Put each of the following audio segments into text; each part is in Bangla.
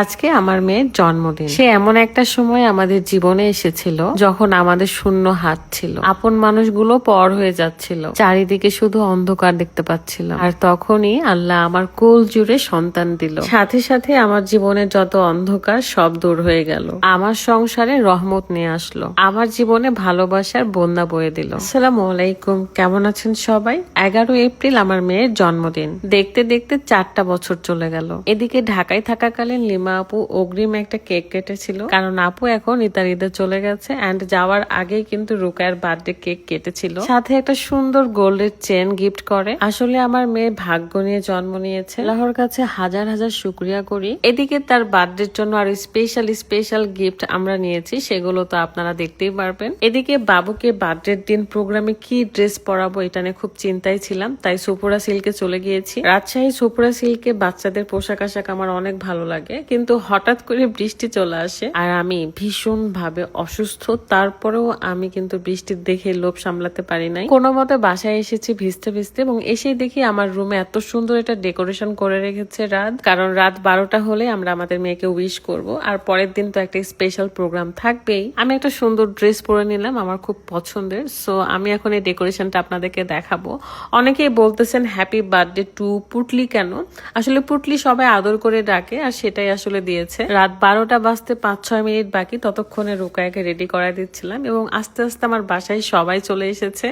আজকে আমার মেয়ের জন্মদিন। সে এমন একটা সময় আমাদের জীবনে এসেছিল যখন আমাদের শূন্য হাত ছিল, আপন মানুষগুলো পর হয়ে যাচ্ছিল, চারিদিকে শুধু অন্ধকার দেখতে পাচ্ছিলাম। আর তখনই আল্লাহ আমার কোল জুড়ে সন্তান দিল। সাথে সাথে আমার জীবনের যত অন্ধকার সব দূর হয়ে গেল। আমার সংসারে রহমত নিয়ে আসলো, আমার জীবনে ভালোবাসার বন্যা বয়ে দিল। আসসালামু আলাইকুম, কেমন আছেন সবাই? 11 এপ্রিল আমার মেয়ের জন্মদিন। দেখতে দেখতে 4টা বছর চলে গেল। এদিকে ঢাকায় থাকাকালীন লিমা আপু অগ্রিম একটা কেক কেটেছিল, কারণ আপু এখন ইতালিতে চলে গেছে। এন্ড যাওয়ার আগেই কিন্তু রুকায়ার বার্থডে কেক কেটেছিল, সাথে একটা সুন্দর গোল্ডের চেন গিফট করে। আসলে আমার মেয়ে ভাগ্য নিয়ে জন্ম নিয়েছে, আল্লাহর কাছে হাজার হাজার শুকরিয়া করি। এদিকে তার বার্থডের জন্য আর স্পেশাল গিফট আমরা নিয়েছি, সেগুলো তো আপনারা দেখতেই পারবেন। এদিকে বাবুকে বার্থডের দিন প্রোগ্রামে কি ড্রেস পরাবো এটা নিয়ে খুব চিন্তায় ছিলাম, তাই সুপুরা সিল্কে চলে গিয়েছি। রাজশাহী সুপুরা সিল্কে বাচ্চাদের পোশাক আশাক আমার অনেক ভালো লাগে, কিন্তু হঠাৎ করে বৃষ্টি চলে আসে আর আমি ভীষণ ভাবে অসুস্থ। তারপরেও আমি কিন্তু বৃষ্টির দেখে লোভ সামলাতে পারি নাই, কোনো মতে বাসায় এসেছি ভিজতে ভিজতে, এবং এসেই দেখি আমার রুমে এত সুন্দর একটা ডেকোরেশন করে রেখেছে রাত। কারণ রাত 12টা হলে আমরা আমাদের মেয়েকে উইশ করব, আর পরের দিন তো একটা স্পেশাল প্রোগ্রাম থাকবেই। আমি একটা সুন্দর ড্রেস পরে নিলাম, আমার খুব পছন্দের। সো আমি এখন এই ডেকোরেশনটা আপনাদেরকে দেখাবো। অনেকেই বলতেছেন হ্যাপি বার্থডে টু পুটলি। কেন? আসলে পুটলি সবাই আদর করে ডাকে, আর সেটাই আসলে দিয়েছে। রাত 12টা বাজতে 5-6 মিনিট বাকি, ততক্ষণে রুকায়াকে রেডি করাই দিচ্ছিলাম, এবং আস্তে আস্তে আমার বাসায় সবাই চলে এসেছে।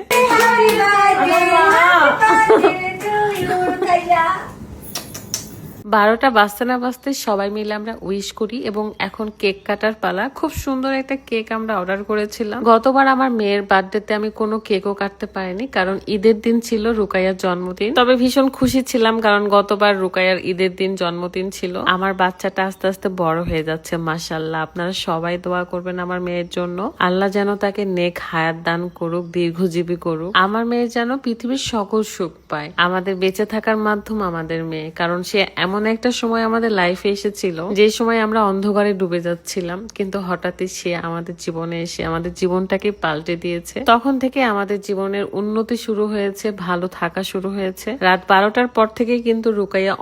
12টা বাজতে না বাজতে সবাই মিলে আমরা উইশ করি, এবং এখন কেক কাটার পালা। খুব সুন্দর একটা কেক আমরা অর্ডার করেছিলাম। গতবার আমার মেয়ের বার্থডেতে আমি কোনো কেকও কাটতে পারিনি, কারণ ঈদের দিন ছিল রুকাইয়ার জন্মদিন। তবে ভীষণ খুশি ছিলাম, কারণ গতবার রুকাইয়ার ঈদের দিন জন্মদিন ছিল। আমার বাচ্চাটা আস্তে আস্তে বড় হয়ে যাচ্ছে, মাশাআল্লাহ। আপনারা সবাই দোয়া করবেন আমার মেয়ের জন্য, আল্লাহ যেন তাকে নেক হায়াত দান করুক, দীর্ঘজীবী করুক। আমার মেয়ে যেন পৃথিবীর সকল সুখ পায়। আমাদের বেঁচে থাকার মাধ্যম আমাদের মেয়ে, কারণ সে এমন একটা সময় আমাদের লাইফে এসেছিল যে সময় আমরা অন্ধকারে ডুবে যাচ্ছিলাম, কিন্তু হঠাৎই সে আমাদের জীবনে এসে আমাদের জীবনটাকে পাল্টে দিয়েছে। তখন থেকে আমাদের জীবনের উন্নতি শুরু হয়েছে, ভালো থাকা শুরু হয়েছে। রাত 12টার পর থেকে কিন্তু রুকাইয়া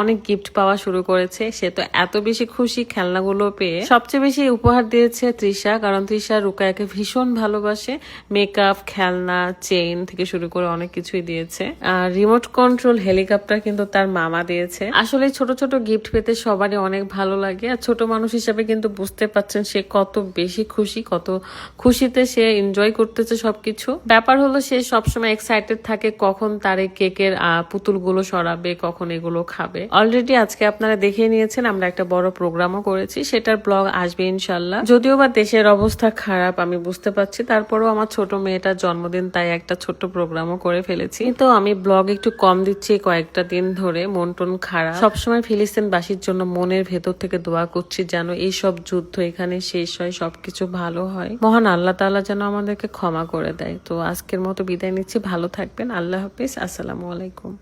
অনেক গিফট পাওয়া শুরু করেছে। সে তো এত বেশি খুশি খেলনাগুলো পেয়ে। সবচেয়ে বেশি উপহার দিয়েছে তৃষা, কারণ তৃষা রুকাইয়াকে ভীষণ ভালোবাসে। মেকআপ, খেলনা, চেইন থেকে শুরু করে অনেক কিছুই দিয়েছে। আর রিমোট কন্ট্রোল হেলিকপ্টার কিন্তু তার মামা দিয়েছে। আসলে ছোট ছোট গিফট পেতে সবারই অনেক ভালো লাগে, আর ছোট মানুষ হিসেবে কিন্তু বুঝতে পারছেন সে কত বেশি খুশি, কত খুশিতে সে এনজয় করতেছে সবকিছু। ব্যাপার হলো সে সবসময় এক্সাইটেড থাকে কখন তার এই কেকের পুতুলগুলো সরাবে, কখন এগুলো খাবে। অলরেডি আজকে আপনারা দেখে নিয়েছেন আমরা একটা বড় প্রোগ্রামও করেছি, সেটার ব্লগ আসবে ইনশাল্লাহ। যদিও বা দেশের অবস্থা খারাপ আমি বুঝতে পারছি, তারপরেও আমার ছোট মেয়েটার জন্মদিন, তাই একটা ছোট্ট প্রোগ্রামও করে ফেলেছি। তো আমি ব্লগ একটু কম দিচ্ছি কয়েকটা দিন ধরে, মন টন খারাপ। সবসময় ফিলিস্তিনবাসীর জন্য মনের ভেতর থেকে দোয়া করছি যেন এই সব যুদ্ধ এখানে শেষ হয়, সবকিছু ভালো হয়। মহান আল্লাহ তাআলা যেন আমাদেরকে ক্ষমা করে দেয়। তো আজকের মতো বিদায় নিচ্ছি, ভালো থাকবেন, আল্লাহ হাফিজ, আসসালামু আলাইকুম।